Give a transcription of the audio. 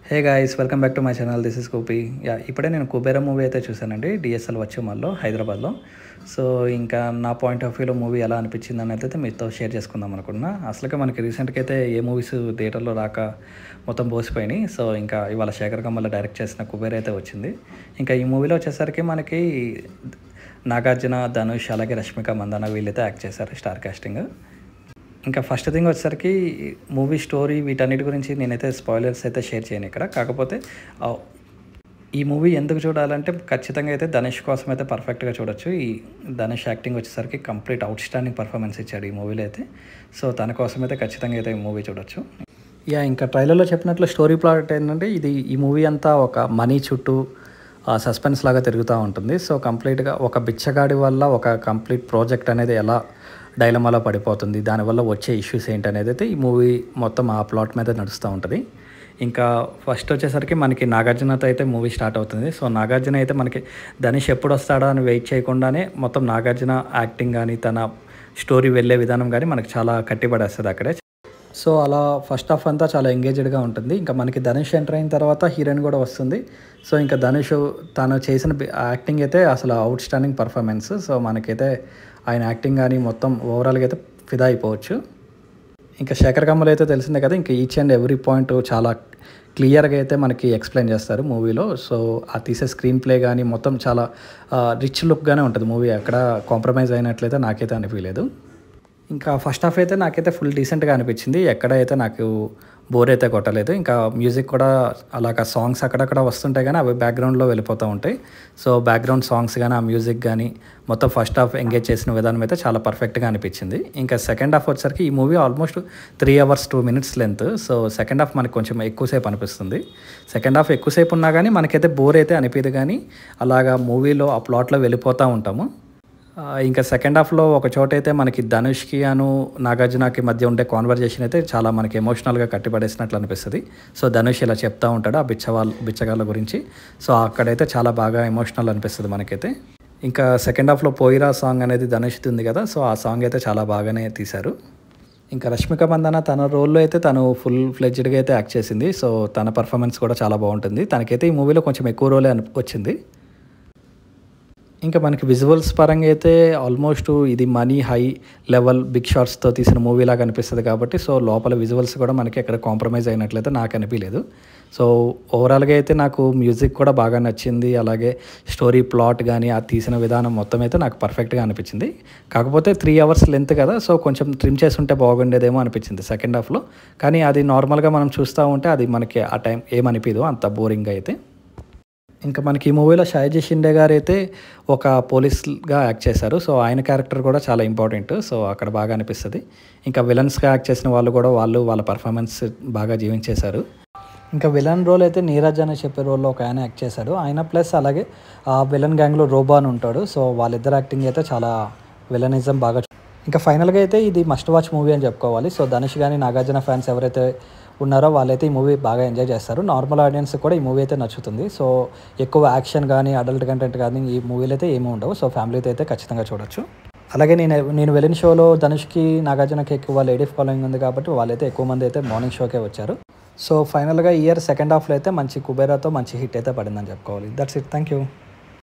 Hey guys, welcome back to my channel. This is Gopi. ఇప్పుడే నేను Kubera movie అయితే చూశానండి, డిఎస్ఎల్ వచ్చే మాల్లో హైదరాబాద్లో. సో ఇంకా నా పాయింట్ ఆఫ్ వ్యూలో మూవీ ఎలా అనిపించింది అనేది అయితే మీతో షేర్ చేసుకుందాం అనుకున్నా. అసలుగా మనకి రీసెంట్గా అయితే ఏ మూవీస్ థియేటర్లో రాక మొత్తం బోసిపోయినాయి. సో ఇంకా ఇవాళ శేఖర్ కమల్ డైరెక్ట్ చేసిన కుబేరా అయితే వచ్చింది. ఇంకా ఈ మూవీలో వచ్చేసరికి మనకి నాగార్జున, ధనుష్ అలాగే రష్మిక మందాన వీళ్ళైతే యాక్ట్ చేశారు, స్టార్ కాస్టింగ్. ఇంకా ఫస్ట్ థింగ్ వచ్చేసరికి మూవీ స్టోరీ వీటన్నిటి గురించి నేనైతే స్పాయిలర్స్ అయితే షేర్ చేయను ఇక్కడ. కాకపోతే ఈ మూవీ ఎందుకు చూడాలంటే ఖచ్చితంగా అయితే ధనుష్ కోసం అయితే పర్ఫెక్ట్గా చూడొచ్చు. ఈ ధనుష్ యాక్టింగ్ వచ్చేసరికి కంప్లీట్ అవుట్ స్టాండింగ్ పర్ఫార్మెన్స్ ఇచ్చాడు ఈ మూవీలో అయితే. సో తన కోసం అయితే ఖచ్చితంగా అయితే ఈ మూవీ చూడొచ్చు. ఇంకా ట్రైలర్లో చెప్పినట్లు స్టోరీ ప్లాట్ ఏంటంటే ఈ మూవీ అంతా ఒక మనీ చుట్టూ సస్పెన్స్ లాగా తిరుగుతూ ఉంటుంది. సో కంప్లీట్గా ఒక బిచ్చగాడి వల్ల ఒక కంప్లీట్ ప్రాజెక్ట్ అనేది ఎలా డైలమాలో పడిపోతుంది, దానివల్ల వచ్చే ఇష్యూస్ ఏంటనేది అయితే ఈ మూవీ మొత్తం ఆ ప్లాట్ మీద నడుస్తూ ఉంటుంది. ఇంకా ఫస్ట్ వచ్చేసరికి మనకి నాగార్జునతో అయితే మూవీ స్టార్ట్ అవుతుంది. సో నాగార్జున అయితే మనకి ధనుష్ ఎప్పుడు వస్తాడా అని వెయిట్ చేయకుండానే మొత్తం నాగార్జున యాక్టింగ్ కానీ తన స్టోరీ వెళ్ళే విధానం కానీ మనకి చాలా కట్టిపడేస్తుంది అక్కడే. సో అలా ఫస్ట్ హాఫ్ అంతా చాలా ఎంగేజ్డ్గా ఉంటుంది. ఇంకా మనకి ధనుష్ ఎంటర్ అయిన తర్వాత హీరోయిన్ కూడా వస్తుంది. సో ఇంకా ధనుష్ తను చేసిన యాక్టింగ్ అయితే అసలు అవుట్ స్టాండింగ్ పర్ఫార్మెన్స్. సో మనకైతే ఆయన యాక్టింగ్ కానీ మొత్తం ఓవరాల్గా అయితే ఫిదా అయిపోవచ్చు. ఇంకా శేఖర్ కమల్ అయితే తెలిసిందే కదా, ఇంకా ఈచ్ అండ్ ఎవ్రీ పాయింట్ చాలా క్లియర్గా అయితే మనకి ఎక్స్ప్లెయిన్ చేస్తారు మూవీలో. సో ఆ తీసే స్క్రీన్ ప్లే కానీ మొత్తం చాలా రిచ్ లుక్గానే ఉంటుంది మూవీ. ఎక్కడ కాంప్రమైజ్ అయినట్లయితే నాకైతే అనిపించలేదు. ఇంకా ఫస్ట్ హాఫ్ అయితే నాకైతే ఫుల్ డీసెంట్గా అనిపించింది, ఎక్కడైతే నాకు బోర్ అయితే కొట్టలేదు. ఇంకా మ్యూజిక్ కూడా అలాగా సాంగ్స్ అక్కడక్కడ వస్తుంటాయి కానీ అవి బ్యాక్గ్రౌండ్లో వెళ్ళిపోతూ ఉంటాయి. సో బ్యాక్గ్రౌండ్ సాంగ్స్ కానీ ఆ మ్యూజిక్ కానీ మొత్తం ఫస్ట్ హాఫ్ ఎంగేజ్ చేసిన విధానం అయితే చాలా పర్ఫెక్ట్గా అనిపించింది. ఇంకా సెకండ్ హాఫ్ వచ్చేసరికి ఈ movie almost 3 hours 2 minutes length. So second half మనకి కొంచెం ఎక్కువసేపు అనిపిస్తుంది. సెకండ్ హాఫ్ ఎక్కువసేపు ఉన్నా కానీ మనకైతే బోర్ అయితే అనిపించదు, కానీ అలాగా మూవీలో ఆ ప్లాట్లో వెళ్ళిపోతూ ఉంటాము. ఇంకా సెకండ్ హాఫ్లో ఒక చోట అయితే మనకి ధనుష్కి నాగార్జునకి మధ్య ఉండే కాన్వర్జేషన్ అయితే చాలా మనకి ఎమోషనల్గా కట్టిపడేసినట్లు అనిపిస్తుంది. సో ధనుష్ ఇలా చెప్తూ ఉంటాడు ఆ బిచ్చగాళ్ళ గురించి. సో అక్కడైతే చాలా బాగా ఎమోషనల్ అనిపిస్తుంది మనకైతే. ఇంకా సెకండ్ హాఫ్లో పోయిరా సాంగ్ అనేది ధనుష్ది ఉంది కదా, సో ఆ సాంగ్ అయితే చాలా బాగానే తీశారు. ఇంకా రష్మిక మందాన తన రోల్లో అయితే తను ఫుల్ ఫ్లెడ్జ్డ్గా అయితే యాక్ట్ చేసింది. సో తన పర్ఫార్మెన్స్ కూడా చాలా బాగుంటుంది. తనకైతే ఈ మూవీలో కొంచెం ఎక్కువ రోలే వచ్చింది. ఇంకా మనకి విజువల్స్ పరంగా అయితే ఆల్మోస్ట్ ఇది మనీ హై లెవెల్ బిగ్ షాట్స్తో తీసిన మూవీ లాగా అనిపిస్తుంది కాబట్టి సో లోపల విజువల్స్ కూడా మనకి ఎక్కడ కాంప్రమైజ్ అయినట్లయితే నాకు అనిపించలేదు. సో ఓవరాల్గా అయితే నాకు మ్యూజిక్ కూడా బాగా నచ్చింది, అలాగే స్టోరీ ప్లాట్ కానీ ఆ తీసిన విధానం మొత్తం అయితే నాకు పర్ఫెక్ట్గా అనిపించింది. కాకపోతే 3 hours లెంత్ కదా, సో కొంచెం ట్రిమ్ చేసి ఉంటే బాగుండేదేమో అనిపించింది సెకండ్ హాఫ్లో. కానీ అది నార్మల్గా మనం చూస్తూ ఉంటే అది మనకి ఆ టైం ఏమనిపించదు అంత బోరింగ్గా అయితే. ఇంకా మనకి ఈ మూవీలో షాయజీ షిండే గారు అయితే ఒక పోలీస్గా యాక్ట్ చేశారు. సో ఆయన క్యారెక్టర్ కూడా చాలా ఇంపార్టెంట్. సో అక్కడ బాగా అనిపిస్తుంది. ఇంకా విలన్స్గా యాక్ట్ చేసిన వాళ్ళు కూడా వాళ్ళ పర్ఫార్మెన్స్ బాగా జీవించేశారు. ఇంకా విలన్ రోల్ అయితే నీరజ్ అని చెప్పే రోల్లో ఒక ఆయన యాక్ట్ చేశాడు. ఆయన ప్లస్ అలాగే ఆ విలన్ గ్యాంగ్లో రోబో అని ఉంటాడు. సో వాళ్ళిద్దరు యాక్టింగ్ అయితే చాలా విలనిజం బాగా. ఇంకా ఫైనల్గా అయితే ఇది మస్ట్ వాచ్ మూవీ అని చెప్పుకోవాలి. సో ధనుష్ కానీ నాగార్జున ఫ్యాన్స్ ఎవరైతే ఉన్నారో వాళ్ళైతే ఈ మూవీ బాగా ఎంజాయ్ చేస్తారు. నార్మల్ ఆడియన్స్ కూడా ఈ మూవీ అయితే నచ్చుతుంది. సో ఎక్కువ యాక్షన్ కానీ అడల్ట్ కంటెంట్ కానీ ఈ మూవీలో అయితే ఏమీ ఉండవు. సో ఫ్యామిలీతో అయితే ఖచ్చితంగా చూడొచ్చు. అలాగే నేను వెళ్ళిన షోలో ధనుష్కి నాగార్జునకి ఎక్కువ లేడీ ఫాలోయింగ్ ఉంది కాబట్టి వాళ్ళైతే ఎక్కువ మంది అయితే మార్నింగ్ షోకే వచ్చారు. సో ఫైనల్గా ఇయర్ సెకండ్ హాఫ్లో అయితే మంచి కుబేరాతో మంచి హిట్ అయితే పడిందని చెప్పుకోవాలి. That's it. Thank you.